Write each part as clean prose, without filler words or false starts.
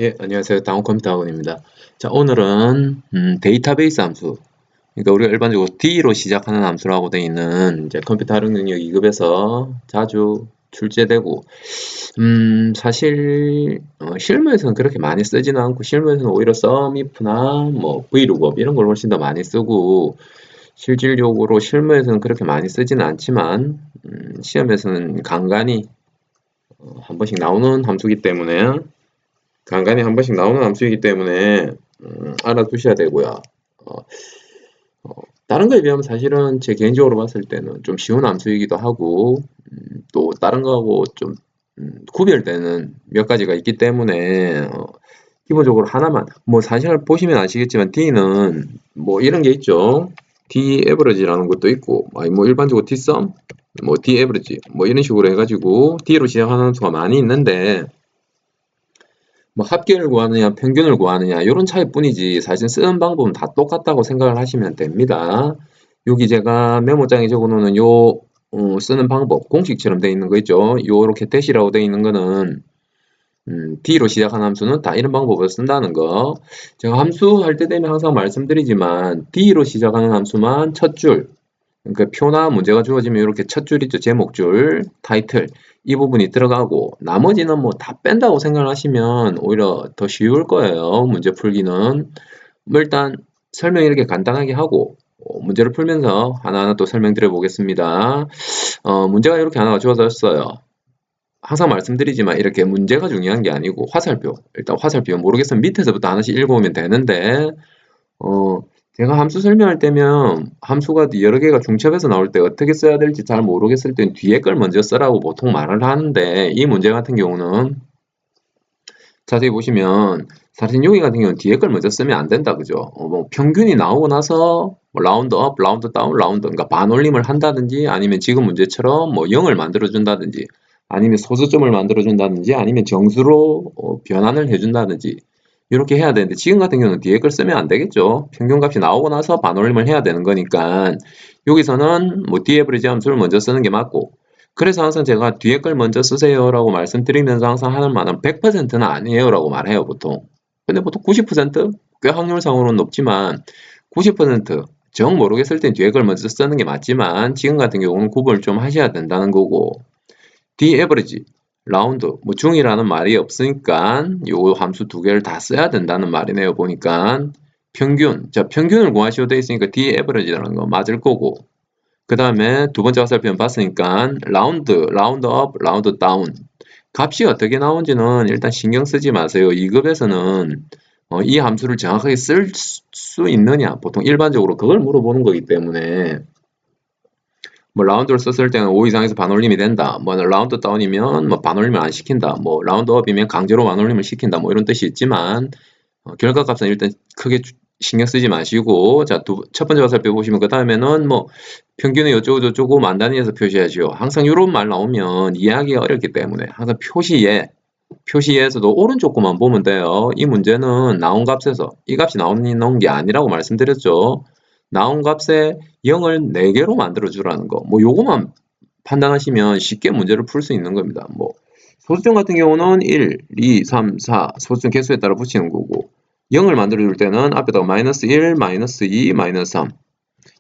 예, 안녕하세요. 다운컴퓨터 학원입니다. 자, 오늘은 데이터베이스 함수. 그러니까 우리가 일반적으로 D로 시작하는 함수라고 되어 있는 이제 컴퓨터 활용 능력 2급에서 자주 출제되고, 사실 실무에서는 그렇게 많이 쓰지는 않고 실무에서는 오히려 썸이프나 뭐 Vlookup 이런 걸 훨씬 더 많이 쓰고 실질적으로 실무에서는 그렇게 많이 쓰지는 않지만 시험에서는 간간히 한 번씩 나오는 함수이기 때문에 간간히 한 번씩 나오는 함수이기 때문에 알아두셔야 되고요. 어, 다른 거에 비하면 사실은 제 개인적으로 봤을 때는 좀 쉬운 함수이기도 하고 또 다른 거하고 좀 구별되는 몇 가지가 있기 때문에 기본적으로 하나만 뭐 사실 보시면 아시겠지만 D는 뭐 이런 게 있죠. D average라는 것도 있고 아니 뭐 일반적으로 D sum, 뭐 D average 뭐 이런 식으로 해가지고 D로 시작하는 함수가 많이 있는데 뭐 합계를 구하느냐 평균을 구하느냐 이런 차이뿐이지 사실 쓰는 방법은 다 똑같다고 생각을 하시면 됩니다. 여기 제가 메모장에 적어놓는 요 쓰는 방법 공식처럼 되어 있는 거 있죠. 요렇게 대시라고 되어 있는 거는 D로 시작하는 함수는 다 이런 방법으로 쓴다는 거. 제가 함수 할 때 되면 항상 말씀드리지만 D로 시작하는 함수만 첫 줄, 그러니까 표나 문제가 주어지면 이렇게 첫 줄 있죠. 제목줄, 타이틀 이 부분이 들어가고 나머지는 뭐 다 뺀다고 생각하시면 오히려 더 쉬울 거예요. 문제 풀기는. 뭐 일단 설명 이렇게 간단하게 하고 문제를 풀면서 하나하나 또 설명드려 보겠습니다. 문제가 이렇게 하나가 주어졌어요. 항상 말씀드리지만 이렇게 문제가 중요한 게 아니고 화살표. 일단 화살표 모르겠으면 밑에서부터 하나씩 읽어오면 되는데 제가 함수 설명할 때면 함수가 여러 개가 중첩해서 나올 때 어떻게 써야 될지 잘 모르겠을 땐 뒤에 걸 먼저 쓰라고 보통 말을 하는데 이 문제 같은 경우는 자세히 보시면 사실 여기 같은 경우는 뒤에 걸 먼저 쓰면 안 된다 그죠? 뭐 평균이 나오고 나서 뭐 라운드 업, 라운드 다운, 라운드 그러니까 반올림을 한다든지 아니면 지금 문제처럼 뭐 0을 만들어 준다든지 아니면 소수점을 만들어 준다든지 아니면 정수로 변환을 해 준다든지 이렇게 해야 되는데 지금 같은 경우는 뒤에 걸 쓰면 안 되겠죠. 평균값이 나오고 나서 반올림을 해야 되는 거니까 여기서는 뭐 디에브리지 함수를 먼저 쓰는 게 맞고 그래서 항상 제가 뒤에 걸 먼저 쓰세요라고 말씀드리면서 항상 하는 말은 100%는 아니에요라고 말해요 보통. 근데 보통 90%꽤 확률상으로는 높지만 90%정 모르겠을 땐 뒤에 걸 먼저 쓰는 게 맞지만 지금 같은 경우는 구분을 좀 하셔야 된다는 거고 D average 라운드 뭐 중이라는 말이 없으니까 요 함수 두 개를 다 써야 된다는 말이네요 보니까 평균 자 평균을 구하시오 돼 있으니까 D average라는 거 맞을 거고 그 다음에 두 번째 화살표는 봤으니까 라운드 업, 라운드 다운 값이 어떻게 나온지는 일단 신경 쓰지 마세요. 2급에서는 이 함수를 정확하게 쓸 수 있느냐 보통 일반적으로 그걸 물어보는 거기 때문에 뭐 라운드를 썼을 때는 5 이상에서 반올림이 된다. 뭐 라운드 다운이면 뭐 반올림을 안 시킨다. 뭐 라운드 업이면 강제로 반올림을 시킨다. 뭐 이런 뜻이 있지만 결과값은 일단 크게 신경 쓰지 마시고 자, 첫 번째 화살표 보시면 그 다음에는 뭐 평균은 어쩌고 저쩌고 만 단위에서 표시하시오. 항상 이런 말 나오면 이해하기가 어렵기 때문에 항상 표시에서도 오른쪽 것만 보면 돼요. 이 문제는 나온 값에서 이 값이 나오는 게 아니라고 말씀드렸죠. 나온 값에 0을 4개로 만들어 주라는 거. 뭐 요거만 판단하시면 쉽게 문제를 풀 수 있는 겁니다. 뭐 소수점 같은 경우는 1, 2, 3, 4 소수점 개수에 따라 붙이는 거고 0을 만들어 줄 때는 앞에다가 마이너스 1, 마이너스 2, 마이너스 3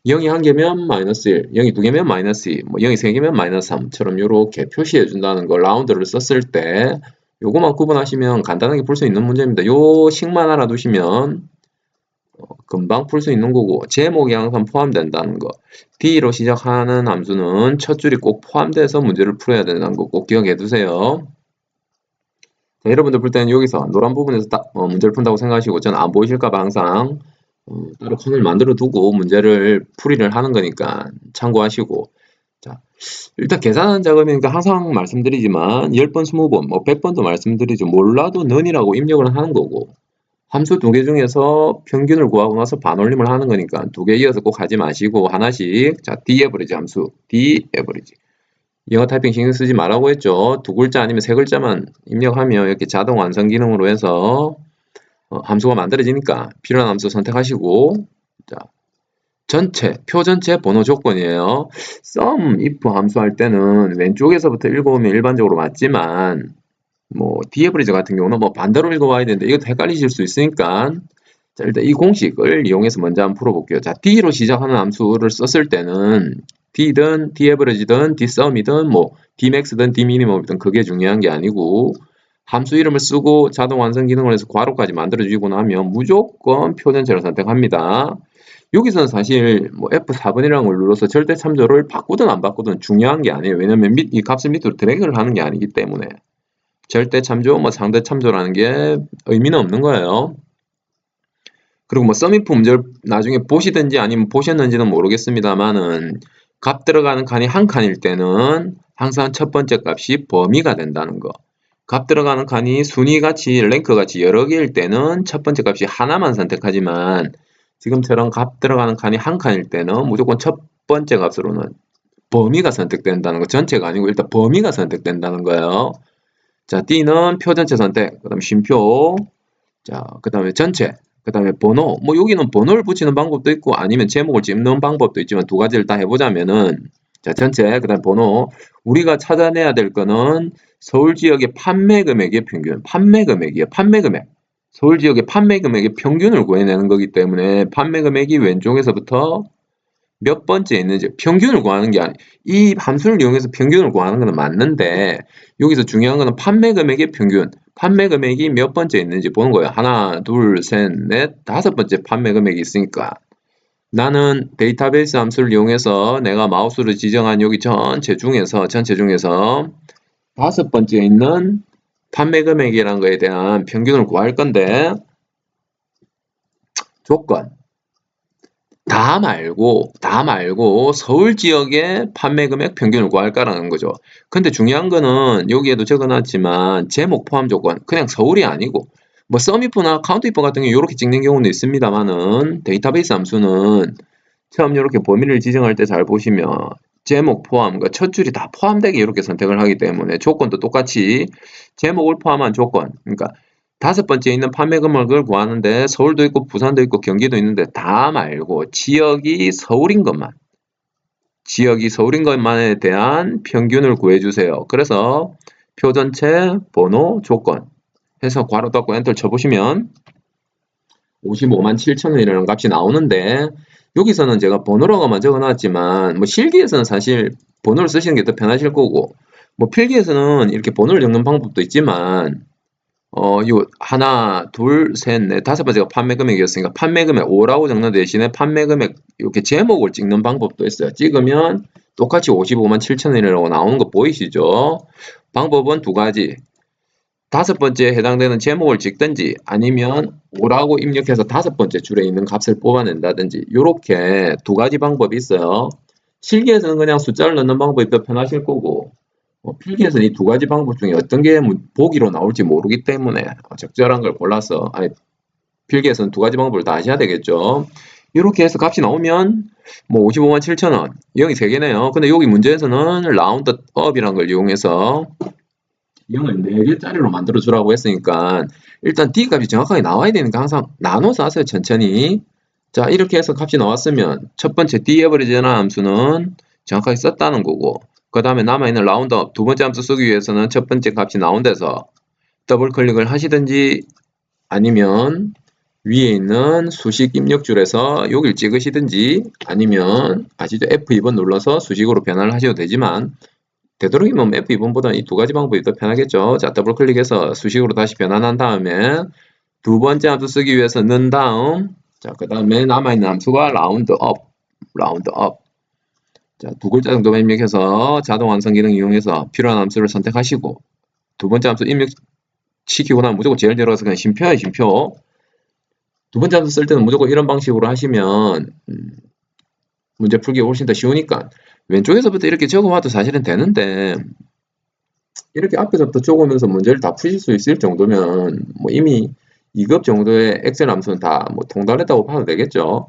0이 한 개면 마이너스 1, 0이 두 개면 마이너스 2, 뭐 0이 세 개면 마이너스 3처럼 이렇게 표시해 준다는 거 라운드를 썼을 때 요거만 구분하시면 간단하게 풀 수 있는 문제입니다. 요 식만 알아두시면 금방 풀 수 있는 거고 제목이 항상 포함된다는 거 D로 시작하는 함수는 첫 줄이 꼭 포함돼서 문제를 풀어야 된다는 거 꼭 기억해 두세요. 자, 여러분들 풀 때는 여기서 노란 부분에서 딱 문제를 푼다고 생각하시고 저는 안 보이실까봐 항상 따로 칸을 만들어 두고 문제를 풀이를 하는 거니까 참고하시고 자 일단 계산하는 작업이니까 항상 말씀드리지만 10번, 20번, 뭐 100번도 말씀드리죠. 몰라도 넌이라고 입력을 하는 거고 함수 두 개 중에서 평균을 구하고 나서 반올림을 하는 거니까 두 개 이어서 꼭 하지 마시고 하나씩 자 D average 함수 D average 영어 타이핑 신경 쓰지 말라고 했죠. 두 글자 아니면 세 글자만 입력하면 이렇게 자동 완성 기능으로 해서 함수가 만들어지니까 필요한 함수 선택하시고 자 전체, 표 전체 번호 조건이에요. sum, if 함수 할 때는 왼쪽에서부터 읽어오면 일반적으로 맞지만 뭐 D에버리지 같은 경우는 뭐 반대로 읽어와야 되는데 이것도 헷갈리실 수 있으니까 자, 일단 이 공식을 이용해서 먼저 한번 풀어볼게요. 자, D로 시작하는 함수를 썼을 때는 D든 D에버리지든 Dsum이든 뭐 Dmax든 Dminimum이든 그게 중요한 게 아니고 함수 이름을 쓰고 자동 완성 기능을 해서 괄호까지 만들어주고 나면 무조건 표전체를 선택합니다. 여기서는 사실 뭐 F4번이라는 걸 눌러서 절대 참조를 바꾸든 안 바꾸든 중요한 게 아니에요. 왜냐면 이 값을 밑으로 드래그를 하는 게 아니기 때문에 절대 참조, 뭐 상대 참조라는 게 의미는 없는 거예요. 그리고 뭐 썸이프 문제를 나중에 보시든지 아니면 보셨는지는 모르겠습니다만은 값 들어가는 칸이 한 칸일 때는 항상 첫 번째 값이 범위가 된다는 거. 값 들어가는 칸이 순위같이 랭크같이 여러 개일 때는 첫 번째 값이 하나만 선택하지만 지금처럼 값 들어가는 칸이 한 칸일 때는 무조건 첫 번째 값으로는 범위가 선택된다는 거. 전체가 아니고 일단 범위가 선택된다는 거예요. 자, D는 표 전체 선택, 그 다음에 쉼표, 자, 그 다음에 전체, 그 다음에 번호. 뭐 여기는 번호를 붙이는 방법도 있고 아니면 제목을 찝는 방법도 있지만 두 가지를 다 해보자면은 자, 전체, 그 다음 번호. 우리가 찾아내야 될 거는 서울 지역의 판매 금액의 평균, 판매 금액이에요. 판매 금액. 서울 지역의 판매 금액의 평균을 구해내는 거기 때문에 판매 금액이 왼쪽에서부터 몇 번째 있는지 평균을 구하는 게 아니, 이 함수를 이용해서 평균을 구하는 것은 맞는데 여기서 중요한 거는 판매 금액의 평균, 판매 금액이 몇 번째 있는지 보는 거예요. 하나, 둘, 셋, 넷, 다섯 번째 판매 금액이 있으니까 나는 데이터베이스 함수를 이용해서 내가 마우스로 지정한 여기 전체 중에서 다섯 번째 있는 판매 금액이라는 거에 대한 평균을 구할 건데 조건 다 말고 서울 지역의 판매 금액 평균을 구할까라는 거죠. 근데 중요한 거는 여기에도 적어놨지만 제목 포함 조건 그냥 서울이 아니고 뭐 썸이프나 카운트이프 같은 경우 이렇게 찍는 경우도 있습니다만은 데이터베이스 함수는 처음 이렇게 범위를 지정할 때 잘 보시면 제목 포함, 그러니까 첫 줄이 다 포함되게 이렇게 선택을 하기 때문에 조건도 똑같이 제목을 포함한 조건, 그러니까 다섯 번째 있는 판매 금액을 구하는데 서울도 있고 부산도 있고 경기도 있는데 다 말고 지역이 서울인 것만에 대한 평균을 구해주세요. 그래서 표 전체, 번호, 조건 해서 괄호 닫고 엔터를 쳐보시면 55만 7천 원이라는 값이 나오는데 여기서는 제가 번호로만 적어놨지만 뭐 실기에서는 사실 번호를 쓰시는 게 더 편하실 거고 뭐 필기에서는 이렇게 번호를 적는 방법도 있지만 요 하나, 둘, 셋, 넷, 다섯 번째가 판매 금액이었으니까 판매 금액 5라고 적는 대신에 판매 금액 이렇게 제목을 찍는 방법도 있어요. 찍으면 똑같이 55만 7천 원이라고 나오는 거 보이시죠? 방법은 두 가지. 다섯 번째에 해당되는 제목을 찍든지 아니면 5라고 입력해서 다섯 번째 줄에 있는 값을 뽑아낸다든지 이렇게 두 가지 방법이 있어요. 실기에서는 그냥 숫자를 넣는 방법이 더 편하실 거고 필기에서는 이 두 가지 방법 중에 어떤 게 보기로 나올지 모르기 때문에 적절한 걸 골라서 필기에서는 두 가지 방법을 다 하셔야 되겠죠. 이렇게 해서 값이 나오면 뭐 55만 7천 원, 여기 세 개네요. 근데 여기 문제에서는 라운드업이라는 걸 이용해서 0을 4개짜리로 만들어 주라고 했으니까 일단 D 값이 정확하게 나와야 되니까 항상 나눠서 하세요. 천천히. 자, 이렇게 해서 값이 나왔으면 첫 번째 D 에버리지라는 함수는 정확하게 썼다는 거고 그 다음에 남아있는 라운드업 두 번째 함수 쓰기 위해서는 첫 번째 값이 나온 데서 더블 클릭을 하시든지 아니면 위에 있는 수식 입력줄에서 여기를 찍으시든지 아니면 아시죠? F2번 눌러서 수식으로 변환을 하셔도 되지만 되도록이면 F2번보다 이 두 가지 방법이 더 편하겠죠. 자, 더블 클릭해서 수식으로 다시 변환한 다음에 두 번째 함수 쓰기 위해서 넣은 다음 자, 그 다음에 남아있는 함수가 라운드업. 자, 두 글자 정도만 입력해서 자동 완성 기능 이용해서 필요한 함수를 선택하시고 두 번째 함수 입력시키고 나면 무조건 제일 들어가서 그냥 쉼표야, 쉼표. 두 번째 함수 쓸 때는 무조건 이런 방식으로 하시면 문제 풀기 훨씬 더 쉬우니까 왼쪽에서부터 이렇게 적어봐도 사실은 되는데 이렇게 앞에서부터 적으면서 문제를 다 푸실 수 있을 정도면 뭐 이미 2급 정도의 엑셀 함수는 다 뭐 통달했다고 봐도 되겠죠.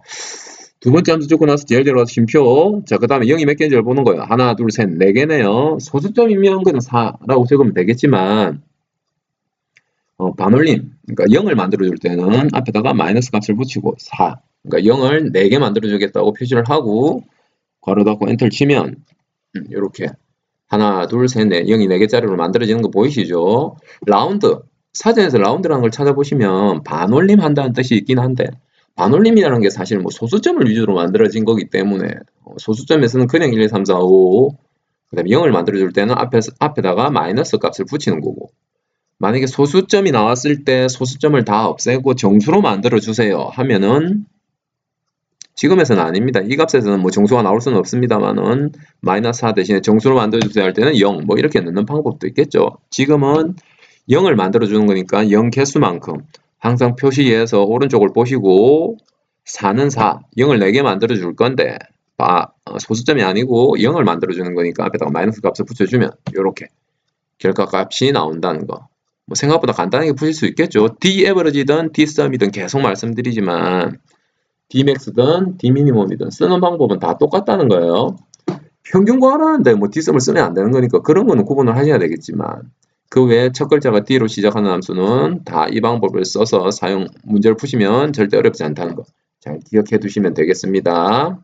두 번째 함수 적고 나서 제일 들어가서 쉼표. 자, 그 다음에 0이 몇 개인지를 보는 거예요. 하나, 둘, 셋, 네 개네요. 소수점 입력한 거는 4라고 적으면 되겠지만 반올림, 그러니까 0을 만들어줄 때는 앞에다가 마이너스 값을 붙이고 4. 그러니까 0을 4개 만들어주겠다고 표시를 하고 괄호 닫고 엔터를 치면 이렇게 하나, 둘, 셋, 넷, 0이 4개짜리로 만들어지는 거 보이시죠? 라운드. 사전에서 라운드라는 걸 찾아보시면 반올림 한다는 뜻이 있긴 한데 반올림이라는 게 사실 뭐 소수점을 위주로 만들어진 거기 때문에 소수점에서는 그냥 1, 2, 3, 4, 5 그다음에 0을 만들어줄 때는 앞에다가 마이너스 값을 붙이는 거고 만약에 소수점이 나왔을 때 소수점을 다 없애고 정수로 만들어주세요 하면은 지금에서는 아닙니다. 이 값에서는 뭐 정수가 나올 수는 없습니다만은 마이너스 4 대신에 정수로 만들어주세요 할 때는 0 뭐 이렇게 넣는 방법도 있겠죠. 지금은 0을 만들어주는 거니까 0 개수만큼 항상 표시에서 오른쪽을 보시고 4는 4, 0을 4개 만들어줄 건데 소수점이 아니고 0을 만들어주는 거니까 앞에다가 마이너스 값을 붙여주면 이렇게 결과값이 나온다는 거. 뭐 생각보다 간단하게 푸실 수 있겠죠. D에버리지든 D썸이든 계속 말씀드리지만 D맥스든 D미니멈이든 쓰는 방법은 다 똑같다는 거예요. 평균 구하라는데 뭐 D썸을 쓰면 안 되는 거니까 그런 거는 구분을 하셔야 되겠지만 그 외에 첫 글자가 D로 시작하는 함수는 다 이 방법을 써서 문제를 푸시면 절대 어렵지 않다는 거 잘 기억해 두시면 되겠습니다.